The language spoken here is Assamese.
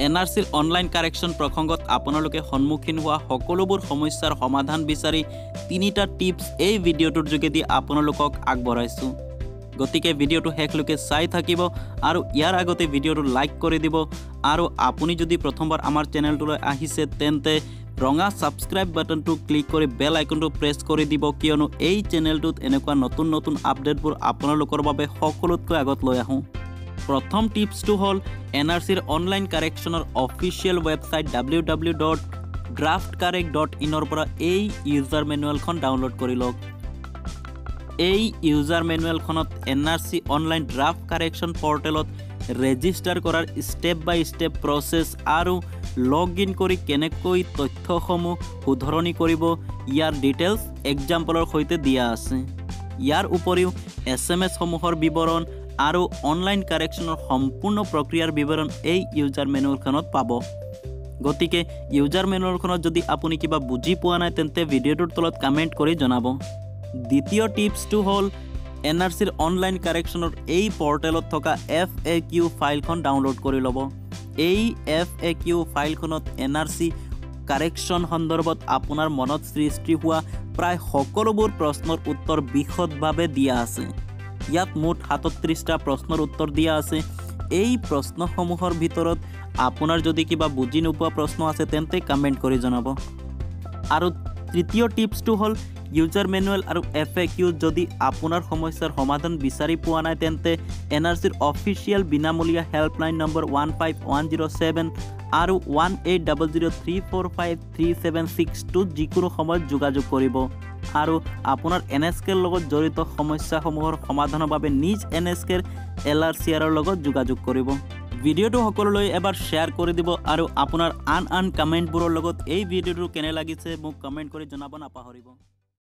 NRCৰ অনলাইন কাৰেকশ্যন প্ৰসংগত আপোনালোকে সন্মুখীন হোৱা সকলোবোৰ সমস্যাৰ সমাধান বিচাৰি তিনিটা টিপছ এই ভিডিঅ'টোৰ যোগেদি আপোনালোকক আগবঢ়াইছো। গতিকে ভিডিঅ'টো শেষলৈকে চাই থাকিব আৰু ইয়াৰ আগতে ভিডিঅ'টো লাইক কৰি দিব আৰু আপুনি যদি প্ৰথমবাৰ আমাৰ চেনেলটোলৈ আহিছে তেন্তে ৰঙা সাবস্ক্ৰাইব বাটনটো ক্লিক কৰি বেল আইকনটো প্ৰেছ কৰি দিব, কিয়নো এই চেনেলটোত এনেকুৱা নতুন নতুন আপডেটবোৰ আপোনালোকৰ বাবে সকলোতকৈ আগত লৈ আহোঁ। প্ৰথম টিপছটো হ'ল NRCৰ অনলাইন কাৰেকশ্যনৰ অফিচিয়েল ৱেবছাইট www.draftcorrect.in পৰা এই ইউজাৰ মেনুৱেলখন ডাউনলোড কৰি লওক। এই ইউজাৰ মেনুৱেলখনত NRC অনলাইন ড্ৰাফ্ট কাৰেকশ্যন পৰ্টেলত ৰেজিষ্টাৰ কৰাৰ ষ্টেপ বাই ষ্টেপ প্ৰচেছ আৰু লগ ইন কৰি কেনেকৈ তথ্যসমূহ শুধৰণি কৰিব ইয়াৰ ডিটেইলছ এক্সাম্পলৰ সৈতে দিয়া আছে। ইয়াৰ উপৰিও SMS সমূহৰ বিৱৰণ আৰু অনলাইন কাৰেকশ্যনৰ সম্পূৰ্ণ প্ৰক্ৰিয়াৰ বিৱৰণ এই ইউজাৰ মেনুৱেলখনত পাব। গতিকে ইউজাৰ মেনুৱেলখনত যদি আপুনি কিবা বুজি পোৱা নাই তেন্তে ভিডিঅ'টোৰ তলত কমেণ্ট কৰি জনাব। দ্বিতীয় টিপছটো হ'ল NRCৰ অনলাইন কাৰেকশ্যনৰ এই পৰ্টেলত থকা FAQ ফাইলখন ডাউনলোড কৰি ল'ব। এই FAQ ফাইলখনত NRC কাৰেকশ্যন সন্দৰ্ভত আপোনাৰ মনত সৃষ্টি হোৱা প্ৰায় সকলোবোৰ প্ৰশ্নৰ উত্তৰ বিশদভাৱে দিয়া আছে। ইয়াত মুঠ 37টা প্ৰশ্নৰ উত্তৰ দিয়া আছে। এই প্ৰশ্নসমূহৰ ভিতৰত আপোনাৰ যদি কিবা বুজি নোপোৱা প্ৰশ্ন আছে তেন্তে কমেণ্ট কৰি জনাব। আৰু তৃতীয় টিপছটো হ'ল ইউজাৰ মেনুৱেল আৰু FAQ যদি আপোনাৰ সমস্যাৰ সমাধান বিচাৰি পোৱা নাই তেন্তে NRCৰ অফিচিয়েল বিনামূলীয়া হেল্পলাইন নম্বৰ 15107 আৰু 1800345376 যিকোনো সময়ত যোগাযোগ কৰিব আৰু আপোনাৰ NSKৰ লগত জড়িত সমস্যাসমূহৰ সমাধানৰ বাবে নিজ NSKৰ LRCRৰ লগত যোগাযোগ কৰিব। ভিডিঅ'টো সকলোলৈ এবাৰ শ্বেয়াৰ কৰি দিব আৰু আপোনাৰ আন কমেণ্টবোৰৰ লগত এই ভিডিঅ'টো কেনে লাগিছে মোক কমেণ্ট কৰি জনাব নাপাহৰিব।